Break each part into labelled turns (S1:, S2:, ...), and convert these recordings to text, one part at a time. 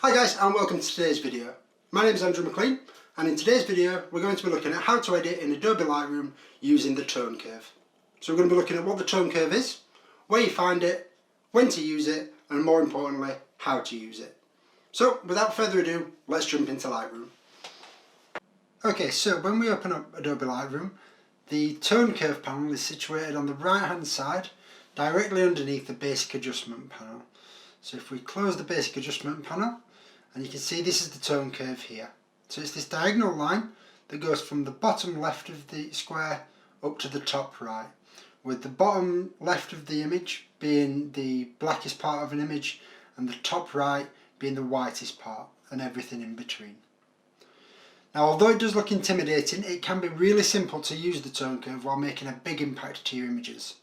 S1: Hi guys, and welcome to today's video. My name is Mclean, and in today's video we're going to be looking at how to edit in Adobe Lightroom using the tone curve. So we're going to be looking at what the tone curve is, where you find it, when to use it, and more importantly, how to use it. So without further ado, let's jump into Lightroom. Okay, so when we open up Adobe Lightroom, the tone curve panel is situated on the right hand side, directly underneath the basic adjustment panel. So if we close the basic adjustment panel, and you can see this is the tone curve here. So it's this diagonal line that goes from the bottom left of the square up to the top right, with the bottom left of the image being the blackest part of an image and the top right being the whitest part, and everything in between. Now, although it does look intimidating, it can be really simple to use the tone curve while making a big impact to your images,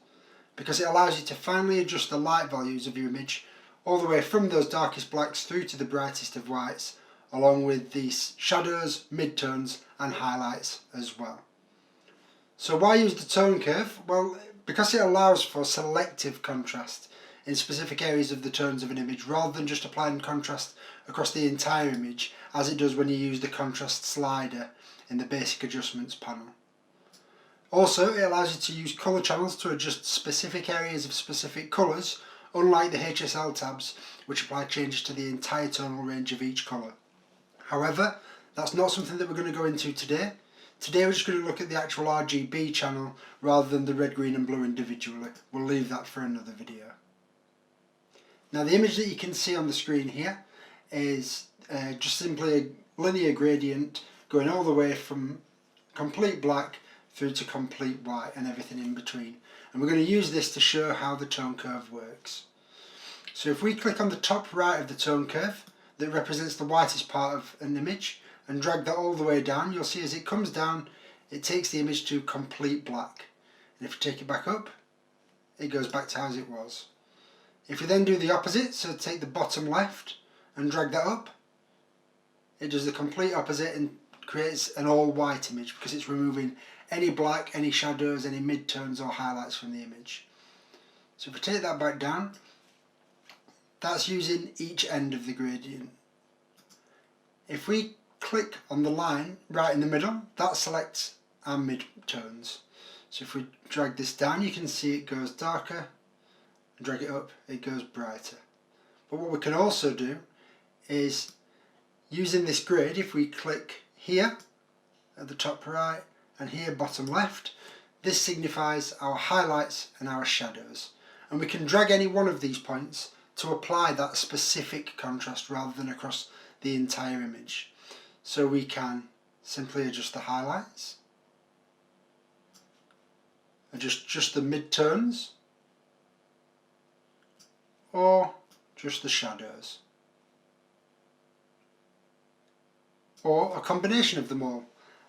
S1: because it allows you to finely adjust the light values of your image all the way from those darkest blacks through to the brightest of whites, along with these shadows, midtones and highlights as well. So why use the tone curve? Well, because it allows for selective contrast in specific areas of the tones of an image, rather than just applying contrast across the entire image as it does when you use the contrast slider in the basic adjustments panel. Also, it allows you to use colour channels to adjust specific areas of specific colours, unlike the HSL tabs, which apply changes to the entire tonal range of each colour. However, that's not something that we're going to go into today. Today we're just going to look at the actual RGB channel rather than the red, green and blue individually. We'll leave that for another video. Now, the image that you can see on the screen here is just simply a linear gradient going all the way from complete black through to complete white and everything in between. And we're going to use this to show how the tone curve works. So if we click on the top right of the tone curve that represents the whitest part of an image and drag that all the way down, you'll see as it comes down it takes the image to complete black. And if you take it back up, it goes back to as it was. If you then do the opposite, so take the bottom left and drag that up, it does the complete opposite and creates an all white image because it's removing any black, any shadows, any midtones or highlights from the image. So if we take that back down, that's using each end of the gradient. If we click on the line right in the middle, that selects our midtones. So if we drag this down, you can see it goes darker, and drag it up, it goes brighter. But what we can also do is, using this grid, if we click here at the top right and here bottom left, this signifies our highlights and our shadows. And we can drag any one of these points to apply that specific contrast rather than across the entire image. So we can simply adjust the highlights, adjust just the midtones, or just the shadows, or a combination of them all.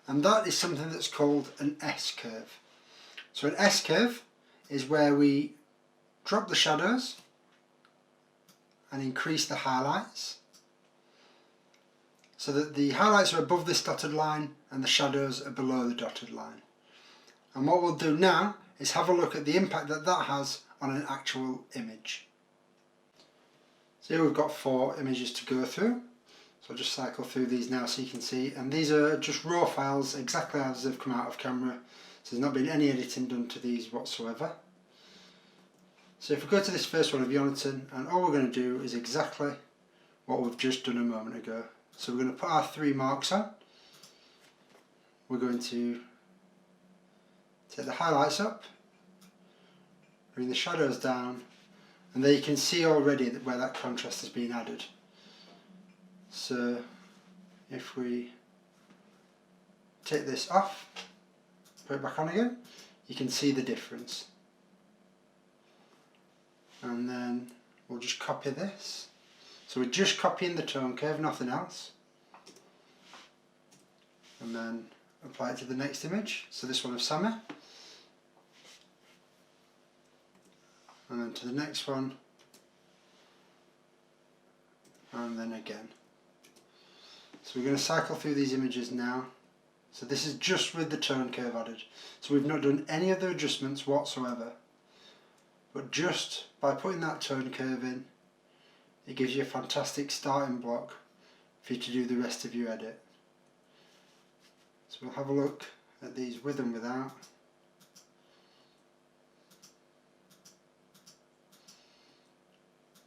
S1: And that is something that's called an S-curve. So an S-curve is where we drop the shadows and increase the highlights so that the highlights are above this dotted line and the shadows are below the dotted line. And what we'll do now is have a look at the impact that that has on an actual image. So here we've got 4 images to go through. So I'll just cycle through these now so you can see, and these are just raw files exactly as they've come out of camera, so there's not been any editing done to these whatsoever. So if we go to this first one of Jonathan, and all we're going to do is exactly what we've just done a moment ago. So we're going to put our 3 marks on, we're going to take the highlights up, bring the shadows down, and there you can see already where that contrast has been added. So if we take this off, put it back on again, you can see the difference. And then we'll just copy this. So we're just copying the tone curve, nothing else. And then apply it to the next image, so this one of Sammy. And then to the next one. And then again. So we're going to cycle through these images now. So this is just with the tone curve added. So we've not done any other adjustments whatsoever. But just by putting that tone curve in, it gives you a fantastic starting block for you to do the rest of your edit. So we'll have a look at these with and without.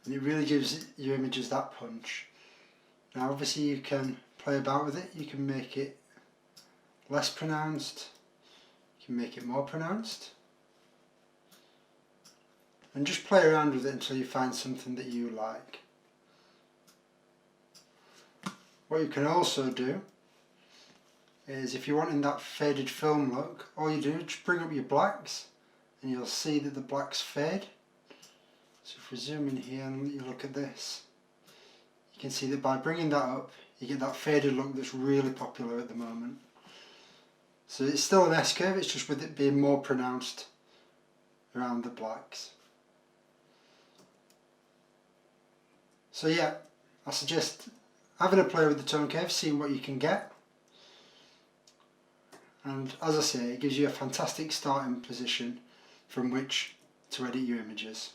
S1: And it really gives your images that punch. Now obviously you can play about with it, you can make it less pronounced, you can make it more pronounced, and just play around with it until you find something that you like. What you can also do is, if you're wanting that faded film look, all you do is just bring up your blacks and you'll see that the blacks fade. So if we zoom in here and you look at this, you can see that by bringing that up you get that faded look that's really popular at the moment. So it's still an S-curve, it's just with it being more pronounced around the blacks. So yeah, I suggest having a play with the tone curve, seeing what you can get. And as I say, it gives you a fantastic starting position from which to edit your images.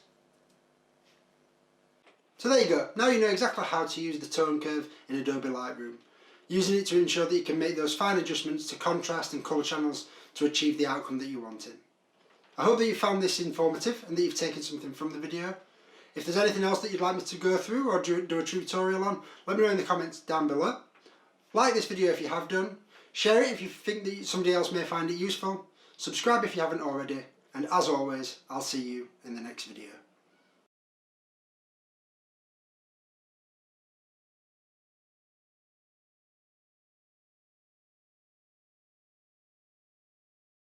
S1: So there you go, now you know exactly how to use the tone curve in Adobe Lightroom, using it to ensure that you can make those fine adjustments to contrast and colour channels to achieve the outcome that you wanted. I hope that you found this informative and that you've taken something from the video. If there's anything else that you'd like me to go through or do a tutorial on, let me know in the comments down below. Like this video if you have done, share it if you think that somebody else may find it useful, subscribe if you haven't already, and as always, I'll see you in the next video.